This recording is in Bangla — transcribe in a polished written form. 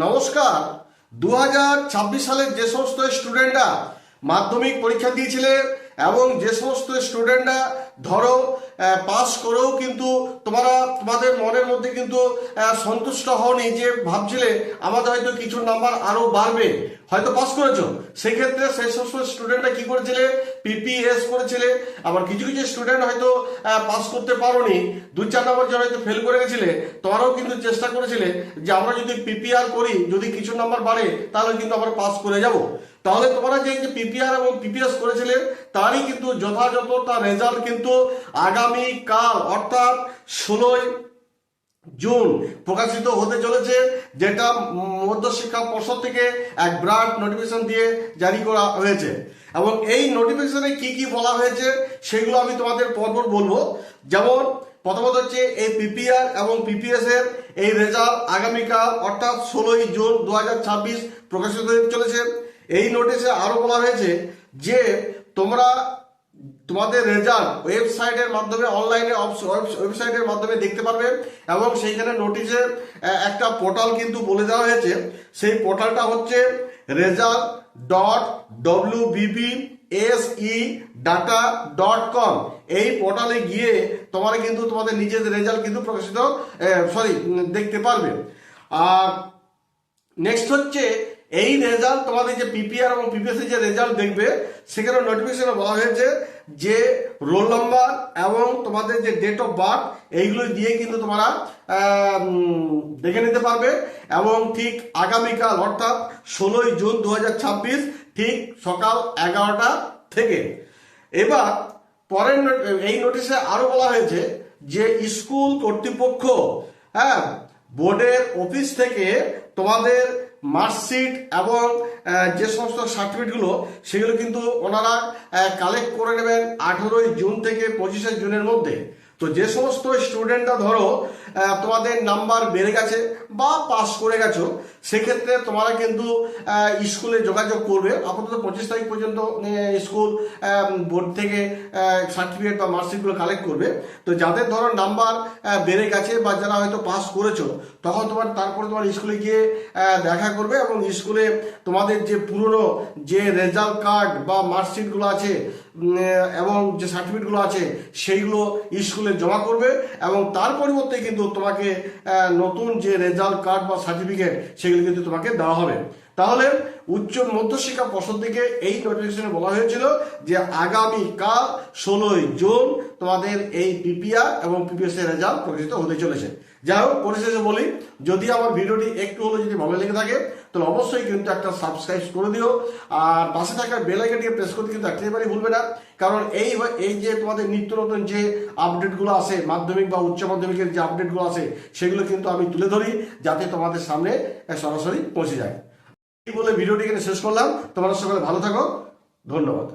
নমস্কার। 2026 সালের যে সমস্ত স্টুডেন্টরা মাধ্যমিক পরীক্ষা দিয়েছিলে এবং যে সমস্ত স্টুডেন্টরা ধরো পাস করেও কিন্তু তোমাদের মনের মধ্যে কিন্তু সন্তুষ্ট হওনি, যে ভাবছিলে আমাদের হয়তো কিছু নাম্বার আরো বাড়বে, হয়তো পাস করেছো, সেক্ষেত্রে সেই সমস্ত স্টুডেন্টরা কি করেছিলে, পিপিএস করেছিলে। আবার কিছু কিছু স্টুডেন্ট হয়তো পাস করতে পারোনি, 2-4 নম্বর জন্য হয়তো ফেল করে গেছিলে, তোমরাও কিন্তু চেষ্টা করেছিলে যে আমরা যদি পিপিআর করি, যদি কিছু নাম্বার বাড়ে তাহলে কিন্তু আমরা পাস করে যাব। তাহলে তোমরা যে পিপিআর এবং পিপিএস করেছিলে তারই কিন্তু যথাযথ তার রেজাল্ট কিন্তু আগামী কাল অর্থাৎ 16 জুন প্রকাশিত হতে চলেছে, যেটা মধ্যশিক্ষা পর্ষদ থেকে এক ব্রাড নোটিফিকেশন দিয়ে জারি করা হয়েছে। এবং এই নোটিফিকেশনে কি কি বলা হয়েছে সেগুলো আমি তোমাদের পরপর বলবো। যেমন প্রথমত হচ্ছে এই পিপিআর এবং পিপিএস এর এই রেজাল্ট আগামীকাল অর্থাৎ 16 জুন 2026 প্রকাশিত হতে চলেছে। এই নোটিশে আরো বলা হয়েছে যে তোমরা তোমাদের রেজাল্ট ওয়েবসাইটের মাধ্যমে, অনলাইনে ওয়েবসাইটের মাধ্যমে দেখতে পারবে এবং সেইখানে নোটিশে একটা পোর্টাল কিন্তু বলে দেওয়া হয়েছে। সেই পোর্টালটা হচ্ছে result.wbpsedata.com। এই পোর্টালে গিয়ে তোমরা কিন্তু তোমাদের নিজেদের রেজাল্ট কিন্তু দেখতে পারবে। আর নেক্সট হচ্ছে এই রেজাল্ট তোমাদের যে পিপিআর এবং পিপিএস যে রেজাল্ট দেখবে, সেখানে নোটিফিকেশনে বলা হয়েছে যে রোল নাম্বার এবং তোমাদের যে ডেট অফ বার্থ এইগুলো দিয়ে কিন্তু তোমরা দেখে নিতে পারবে। এবং ঠিক আগামীকাল অর্থাৎ 16 জুন 2026 ঠিক সকাল 11টা থেকে। এবার পরের এই নোটিশে আরো বলা হয়েছে যে স্কুল কর্তৃপক্ষ বোর্ডের অফিস থেকে তোমাদের মার্কশিট এবং যে সমস্ত সার্টিফিকেটগুলো সেগুলো কিন্তু ওনারা কালেক্ট করে নেবেন 18 জুন থেকে 25 জুনের মধ্যে। তো যে সমস্ত স্টুডেন্টরা ধরো তোমাদের নাম্বার বেড়ে গেছে বা পাস করে গেছো, সেক্ষেত্রে তোমরা কিন্তু স্কুলে যোগাযোগ করবে। আপাতত 25 তারিখ পর্যন্ত স্কুল বোর্ড থেকে সার্টিফিকেট বা মার্কশিটগুলো কালেক্ট করবে। তো যাদের ধরো নাম্বার বেড়ে গেছে বা যারা হয়তো পাস করেছো, তখন তারপরে তোমার স্কুলে গিয়ে দেখা করবে এবং স্কুলে তোমাদের যে পুরনো যে রেজাল্ট কার্ড বা মার্কশিটগুলো আছে এবং যে সার্টিফিকেটগুলো আছে সেইগুলো স্কুলে জমা করবে এবং তার পরিবর্তে কিন্তু তোমাকে নতুন যে রেজাল্ট কার্ড বা সার্টিফিকেট সেগুলো কিন্তু তোমাকে দেওয়া হবে। তাহলে উচ্চ মধ্যশিক্ষা পর্ষদ থেকে এই নোটিফিকেশনে বলা হয়েছিল যে আগামীকাল 16 জুন তোমাদের এই পিপিআর এবং পিপিএস এর রেজাল্ট প্রকাশিত হতে চলেছে। যাই হোক, পরিশেষে বলি, যদি আমার ভিডিওটি একটু হলো যদি ভালো লেগে থাকে তাহলে অবশ্যই কিন্তু একটা সাবস্ক্রাইব করে দিও আর পাশে থাকা বেল আইকনটিকে প্রেস করতে কিন্তু একেবারেই ভুলবে না। কারণ এই যে তোমাদের নিত্য নতুন যে আপডেটগুলো আছে, মাধ্যমিক বা উচ্চ মাধ্যমিকের যে আপডেটগুলো আছে সেগুলো কিন্তু আমি তুলে ধরি যাতে তোমাদের সামনে সরাসরি পৌঁছে যায়। এই বলে ভিডিওটি এখানে শেষ করলাম। তোমরা সকলে ভালো থাকো, ধন্যবাদ।